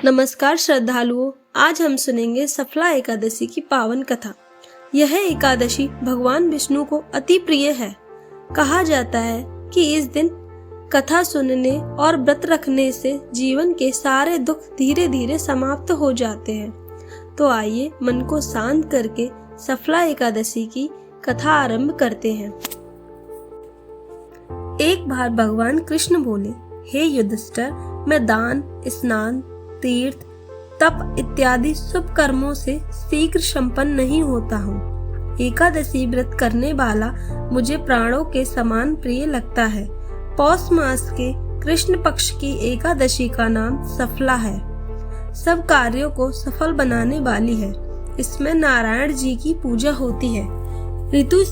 नमस्कार श्रद्धालुओं, आज हम सुनेंगे सफला एकादशी की पावन कथा। यह एकादशी भगवान विष्णु को अति प्रिय है। कहा जाता है कि इस दिन कथा सुनने और व्रत रखने से जीवन के सारे दुख धीरे धीरे समाप्त हो जाते हैं। तो आइए मन को शांत करके सफला एकादशी की कथा आरंभ करते हैं। एक बार भगवान कृष्ण बोले, हे युधिष्ठिर, मैं दान, स्नान, तीर्थ, तप इत्यादि शुभ कर्मों से शीघ्र संपन्न नहीं होता हूँ। एकादशी व्रत करने वाला मुझे प्राणों के समान प्रिय लगता है। पौष मास के कृष्ण पक्ष की एकादशी का नाम सफला है। सब कार्यों को सफल बनाने वाली है। इसमें नारायण जी की पूजा होती है। ऋतु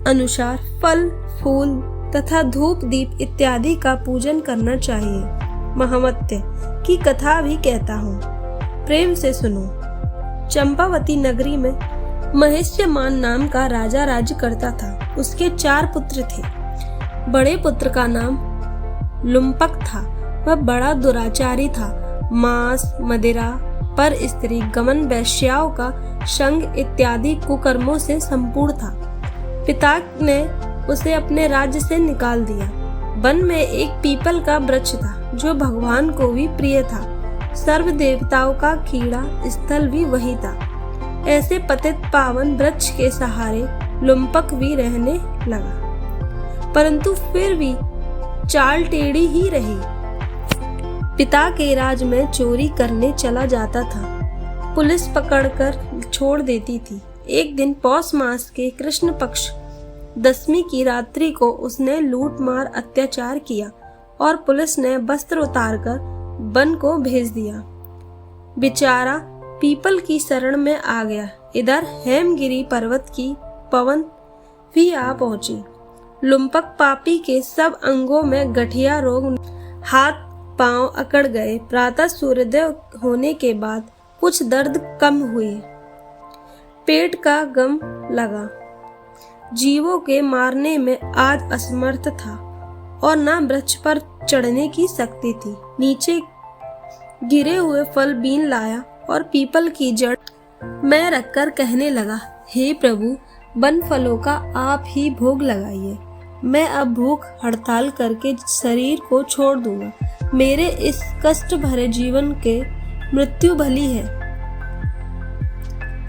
अनुसार फल, फूल तथा धूप दीप इत्यादि का पूजन करना चाहिए। महामत्य की कथा भी कहता हूँ, प्रेम से सुनो। चंपावती नगरी में महेश्यमान नाम का राजा राज्य करता था। उसके 4 पुत्र थे। बड़े पुत्र का नाम लुम्पक था। वह बड़ा दुराचारी था। मांस, मदिरा, पर स्त्री गमन, वैश्याओं का संग इत्यादि कुकर्मों से संपूर्ण था। पिता ने उसे अपने राज्य से निकाल दिया। वन में एक पीपल का वृक्ष था जो भगवान को भी प्रिय था। सर्व देवताओं का कीड़ा स्थल भी वही था। ऐसे पतित पावन वृक्ष के सहारे लुम्पक भी रहने लगा, परंतु फिर भी चाल टेढ़ी ही रही। पिता के राज में चोरी करने चला जाता था। पुलिस पकड़कर छोड़ देती थी। एक दिन पौष मास के कृष्ण पक्ष 10वीं की रात्रि को उसने लूट मार अत्याचार किया और पुलिस ने वस्त्र उतारकर वन को भेज दिया। बेचारा पीपल की शरण में आ गया। इधर हेमगिरी पर्वत की पवन भी आ पहुंची। लुम्पक पापी के सब अंगों में गठिया रोग, हाथ पांव अकड़ गए। प्रातः सूर्योदय होने के बाद कुछ दर्द कम हुए। पेट का गम लगा। जीवों के मारने में आज असमर्थ था और न वृक्ष पर चढ़ने की शक्ति थी। नीचे गिरे हुए फल बीन लाया और पीपल की जड़ में रखकर कहने लगा, हे प्रभु, वन फलों का आप ही भोग लगाइए। मैं अब भूख हड़ताल करके शरीर को छोड़ दूंगा। मेरे इस कष्ट भरे जीवन के मृत्यु भली है।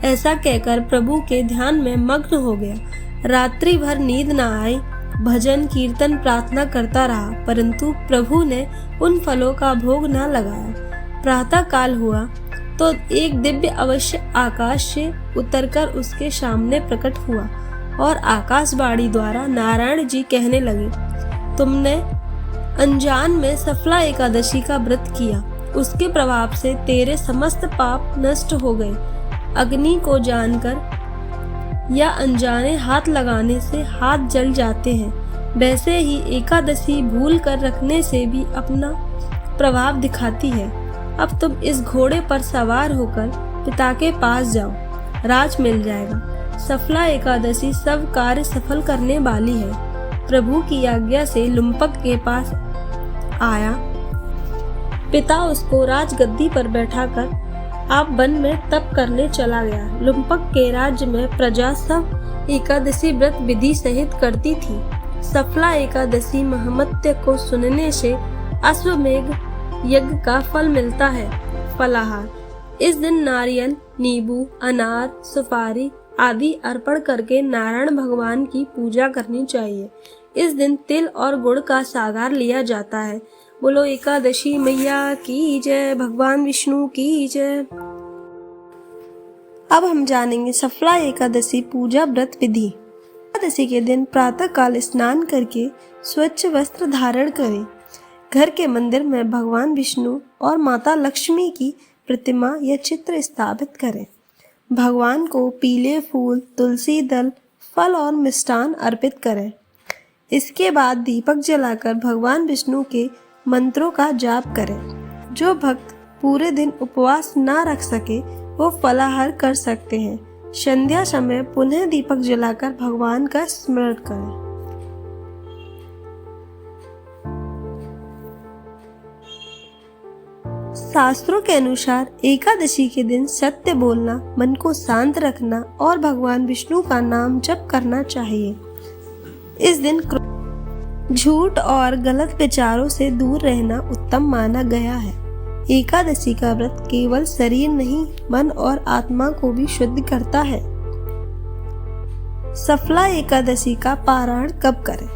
ऐसा कहकर प्रभु के ध्यान में मग्न हो गया। रात्रि भर नींद न आई। भजन कीर्तन प्रार्थना करता रहा, परंतु प्रभु ने उन फलों का भोग न लगाया। प्रातः काल हुआ तो एक दिव्य अवश्य आकाश से उतरकर उसके सामने प्रकट हुआ और आकाशवाणी द्वारा नारायण जी कहने लगे, तुमने अनजान में सफला एकादशी का व्रत किया। उसके प्रभाव से तेरे समस्त पाप नष्ट हो गए। अग्नि को जानकर या अनजाने हाथ लगाने से हाथ जल जाते हैं, वैसे ही एकादशी भूल कर रखने से भी अपना प्रभाव दिखाती है। अब तुम इस घोड़े पर सवार होकर पिता के पास जाओ, राज मिल जाएगा। सफला एकादशी सब कार्य सफल करने वाली है। प्रभु की आज्ञा से लुम्पक के पास आया। पिता उसको राजगद्दी पर बैठाकर आप वन में तप करने चला गया। लुम्पक के राज्य में प्रजा सब एकादशी व्रत विधि सहित करती थी। सफला एकादशी महात्म्य को सुनने से अश्वमेघ यज्ञ का फल मिलता है। फलाहार, इस दिन नारियल, नींबू, अनार, सुपारी आदि अर्पण करके नारायण भगवान की पूजा करनी चाहिए। इस दिन तिल और गुड़ का सागार लिया जाता है। बोलो एकादशी मैया की जय, भगवान विष्णु की जय। अब हम जानेंगे सफला एकादशी पूजा व्रत विधि। एकादशी के दिन प्रातः काल स्नान करके स्वच्छ वस्त्र धारण करें। घर के मंदिर में भगवान विष्णु और माता लक्ष्मी की प्रतिमा या चित्र स्थापित करें। भगवान को पीले फूल, तुलसी दल, फल और मिष्टान अर्पित करें। इसके बाद दीपक जलाकर भगवान विष्णु के मंत्रों का जाप करें। जो भक्त पूरे दिन उपवास ना रख सके वो फलाहार कर सकते हैं। संध्या समय पुनः दीपक जलाकर भगवान का स्मरण करें। शास्त्रों के अनुसार एकादशी के दिन सत्य बोलना, मन को शांत रखना और भगवान विष्णु का नाम जप करना चाहिए। इस दिन झूठ और गलत विचारों से दूर रहना उत्तम माना गया है। एकादशी का व्रत केवल शरीर नहीं, मन और आत्मा को भी शुद्ध करता है। सफला एकादशी का पारायण कब करें?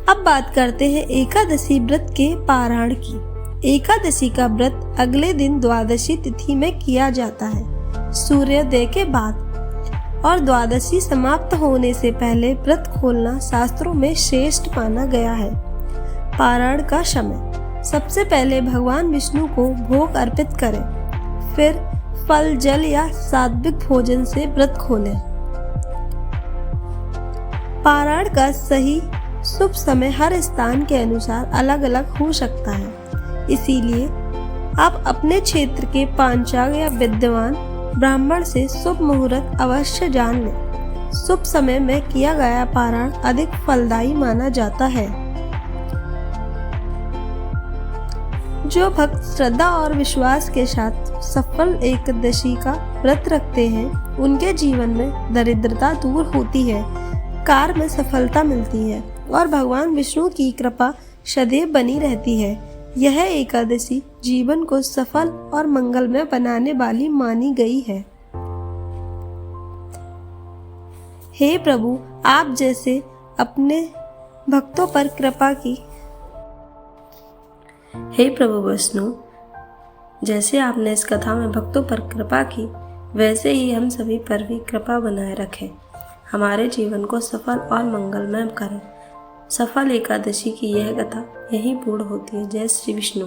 अब बात करते हैं एकादशी व्रत के पारायण की। एकादशी का व्रत अगले दिन द्वादशी तिथि में किया जाता है, सूर्योदय के बाद, और द्वादशी समाप्त होने से पहले व्रत खोलना शास्त्रों में श्रेष्ठ माना गया है। पारायण का समय: सबसे पहले भगवान विष्णु को भोग अर्पित करें, फिर फल, जल या सात्विक भोजन से व्रत खोलें। पारायण का सही शुभ समय हर स्थान के अनुसार अलग अलग हो सकता है, इसीलिए आप अपने क्षेत्र के पांचांग या विद्वान ब्राह्मण से शुभ मुहूर्त अवश्य जान लें। शुभ समय में किया गया पारायण अधिक फलदायी माना जाता है। जो भक्त श्रद्धा और विश्वास के साथ सफल एकादशी का व्रत रखते हैं, उनके जीवन में दरिद्रता दूर होती है, कार्य में सफलता मिलती है और भगवान विष्णु की कृपा सदैव बनी रहती है। यह एकादशी जीवन को सफल और मंगलमय बनाने वाली मानी गई है। हे प्रभु, आप जैसे अपने भक्तों पर कृपा की। हे प्रभु विष्णु, जैसे आपने इस कथा में भक्तों पर कृपा की, वैसे ही हम सभी पर भी कृपा बनाए रखें, हमारे जीवन को सफल और मंगलमय करें। सफल एकादशी की यह कथा यहीं पूर्ण होती है। जय श्री विष्णु।